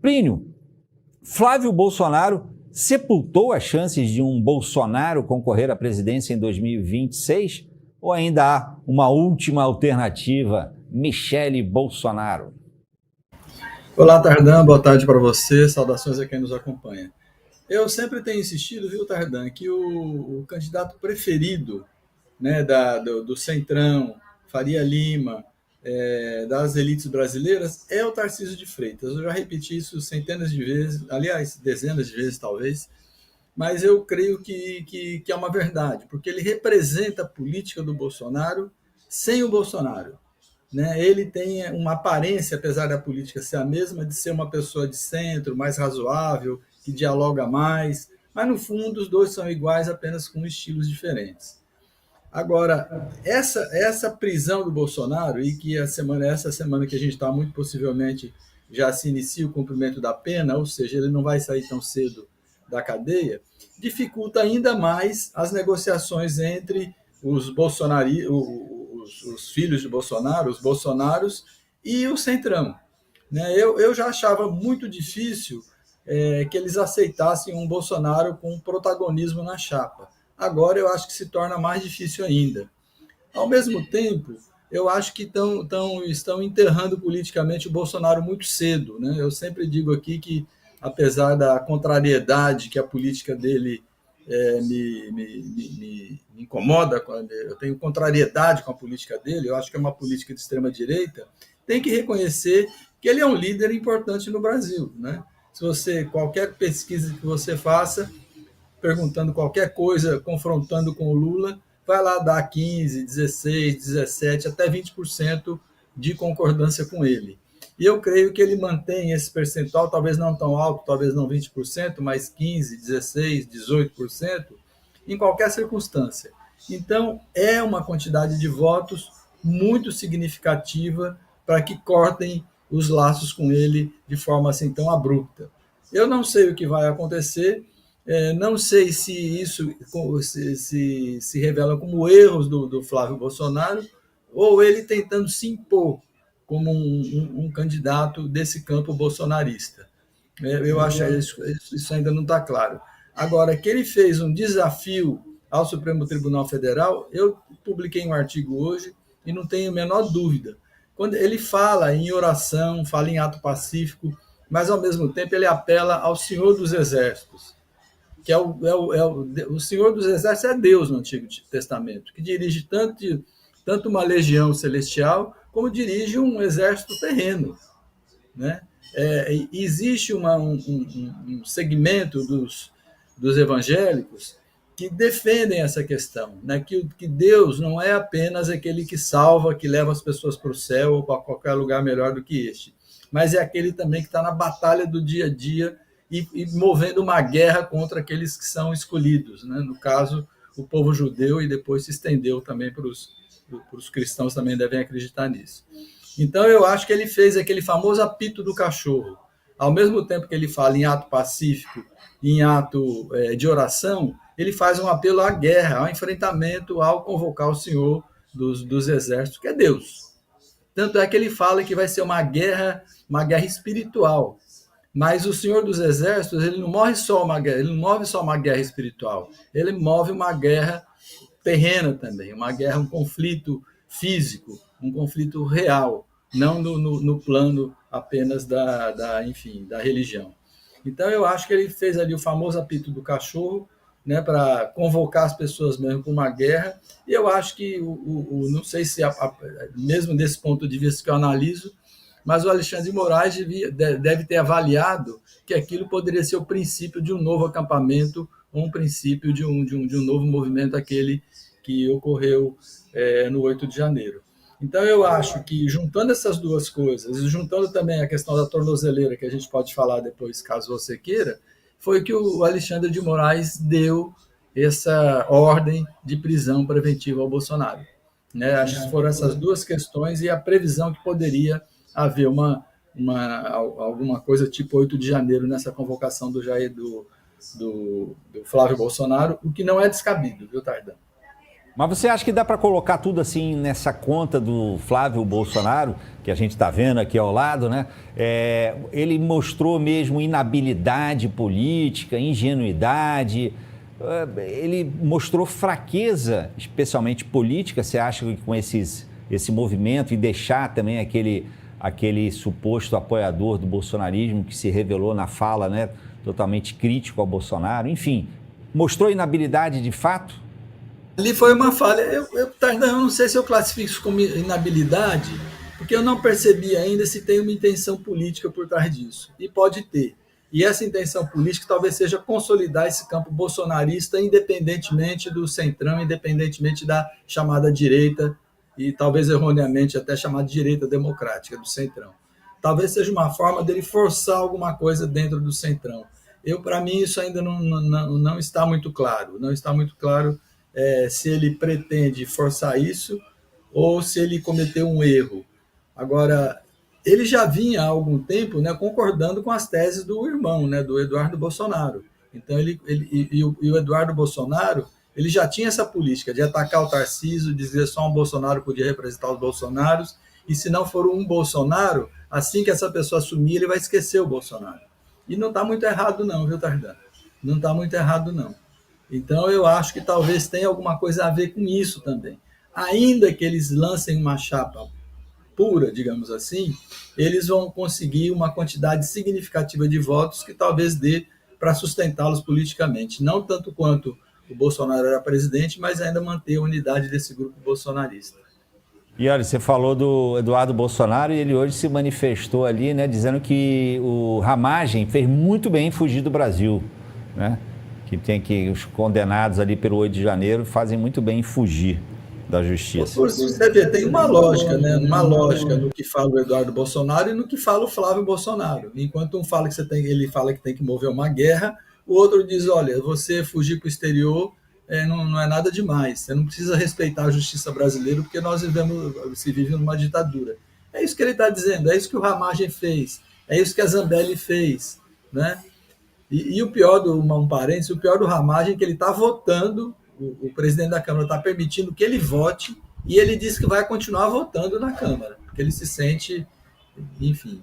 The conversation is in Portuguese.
Plínio, Flávio Bolsonaro sepultou as chances de um Bolsonaro concorrer à presidência em 2026? Ou ainda há uma última alternativa, Michele Bolsonaro? Olá, Tardan, boa tarde para você, saudações a quem nos acompanha. Eu sempre tenho insistido, viu, Tardan, que o candidato preferido, né, do Centrão, Faria Lima, das elites brasileiras é o Tarcísio de Freitas. Eu já repeti isso centenas de vezes, aliás, dezenas de vezes talvez, mas eu creio que é uma verdade, porque ele representa a política do Bolsonaro sem o Bolsonaro, né? Ele tem uma aparência, apesar da política ser a mesma, de ser uma pessoa de centro, mais razoável, que dialoga mais, mas no fundo os dois são iguais, apenas com estilos diferentes. Agora, essa prisão do Bolsonaro, e que essa semana que a gente está, muito possivelmente já se inicia o cumprimento da pena, ou seja, ele não vai sair tão cedo da cadeia, dificulta ainda mais as negociações entre os os filhos de Bolsonaro, os bolsonaros e o Centrão. Né? Eu já achava muito difícil que eles aceitassem um Bolsonaro com protagonismo na chapa. Agora eu acho que se torna mais difícil ainda. Ao mesmo tempo, eu acho que estão enterrando politicamente o Bolsonaro muito cedo. Né? Eu sempre digo aqui que, apesar da contrariedade que a política dele me incomoda, eu tenho contrariedade com a política dele, eu acho que é uma política de extrema-direita, tem que reconhecer que ele é um líder importante no Brasil. Né? Se você, qualquer pesquisa que você faça, perguntando qualquer coisa, confrontando com o Lula, vai lá dar 15, 16, 17, até 20% de concordância com ele. E eu creio que ele mantém esse percentual, talvez não tão alto, talvez não 20%, mas 15, 16, 18%, em qualquer circunstância. Então, é uma quantidade de votos muito significativa para que cortem os laços com ele de forma assim tão abrupta. Eu não sei o que vai acontecer, não sei se isso se revela como erros do Flávio Bolsonaro ou ele tentando se impor como um candidato desse campo bolsonarista. Eu acho que isso ainda não está claro. Agora, que ele fez um desafio ao Supremo Tribunal Federal, eu publiquei um artigo hoje e não tenho a menor dúvida. Quando ele fala em oração, fala em ato pacífico, mas ao mesmo tempo ele apela ao Senhor dos Exércitos, que o Senhor dos Exércitos é Deus no Antigo Testamento, que dirige tanto uma legião celestial como dirige um exército terreno. Né? Existe um segmento dos evangélicos que defendem essa questão, né? que Deus não é apenas aquele que salva, que leva as pessoas para o céu ou para qualquer lugar melhor do que este, mas é aquele também que está na batalha do dia a dia e movendo uma guerra contra aqueles que são escolhidos, né? No caso, o povo judeu, e depois se estendeu também para os cristãos, também devem acreditar nisso. Então, eu acho que ele fez aquele famoso apito do cachorro. Ao mesmo tempo que ele fala em ato pacífico, em ato de oração, ele faz um apelo à guerra, ao enfrentamento, ao convocar o Senhor dos exércitos, que é Deus. Tanto é que ele fala que vai ser uma guerra espiritual. Mas o Senhor dos Exércitos, ele não move só uma guerra, ele não move só uma guerra espiritual, ele move uma guerra terrena também, uma guerra, um conflito físico, um conflito real, não no plano apenas enfim, da religião. Então eu acho que ele fez ali o famoso apito do cachorro, né, para convocar as pessoas mesmo para uma guerra. E eu acho que não sei se mesmo desse ponto de vista que eu analiso, mas o Alexandre de Moraes deve ter avaliado que aquilo poderia ser o princípio de um novo acampamento, ou um princípio de um novo movimento, aquele que ocorreu no 8 de janeiro. Então, eu acho que, juntando essas duas coisas, e juntando também a questão da tornozeleira, que a gente pode falar depois, caso você queira, foi que o Alexandre de Moraes deu essa ordem de prisão preventiva ao Bolsonaro. Né? Acho que foram essas duas questões e a previsão que poderia haver alguma coisa tipo 8 de janeiro nessa convocação do Flávio Bolsonaro, o que não é descabido, viu, Tardan? Mas você acha que dá para colocar tudo assim nessa conta do Flávio Bolsonaro, que a gente está vendo aqui ao lado, né? Ele mostrou mesmo inabilidade política, ingenuidade, ele mostrou fraqueza, especialmente política. Você acha que com esse movimento e deixar também aquele suposto apoiador do bolsonarismo que se revelou na fala, né, totalmente crítico ao Bolsonaro, enfim, mostrou inabilidade de fato? Ali foi uma falha. Eu não sei se eu classifico isso como inabilidade, porque eu não percebi ainda se tem uma intenção política por trás disso. E pode ter. E essa intenção política talvez seja consolidar esse campo bolsonarista, independentemente do centrão, independentemente da chamada direita, e talvez erroneamente até chamada direita democrática do centrão. Talvez seja uma forma dele forçar alguma coisa dentro do centrão. Para mim, isso ainda não está muito claro. Não está muito claro se ele pretende forçar isso ou se ele cometeu um erro. Agora, ele já vinha há algum tempo, né, concordando com as teses do irmão, né, do Eduardo Bolsonaro. Então, o Eduardo Bolsonaro, ele já tinha essa política de atacar o Tarcísio, dizer só um Bolsonaro podia representar os Bolsonaros, e se não for um Bolsonaro, assim que essa pessoa assumir, ele vai esquecer o Bolsonaro. E não está muito errado não, viu, Tardan? Não está muito errado não. Então, eu acho que talvez tenha alguma coisa a ver com isso também. Ainda que eles lancem uma chapa pura, digamos assim, eles vão conseguir uma quantidade significativa de votos que talvez dê para sustentá-los politicamente. Não tanto quanto o Bolsonaro era presidente, mas ainda manter a unidade desse grupo bolsonarista. E olha, você falou do Eduardo Bolsonaro e ele hoje se manifestou ali, né, dizendo que o Ramagem fez muito bem em fugir do Brasil, né? Que os condenados ali pelo 8 de janeiro fazem muito bem em fugir da justiça. Você vê, tem uma lógica, né? Uma lógica no que fala o Eduardo Bolsonaro e no que fala o Flávio Bolsonaro. Enquanto um fala que ele fala que tem que mover uma guerra, o outro diz, olha, você fugir para o exterior não é nada demais. Você não precisa respeitar a justiça brasileira porque nós se vive numa ditadura. É isso que ele está dizendo, é isso que o Ramagem fez, é isso que a Zambelli fez, né? E o pior o pior do Ramagem é que ele está votando, o presidente da Câmara está permitindo que ele vote, e ele diz que vai continuar votando na Câmara, porque ele se sente, enfim,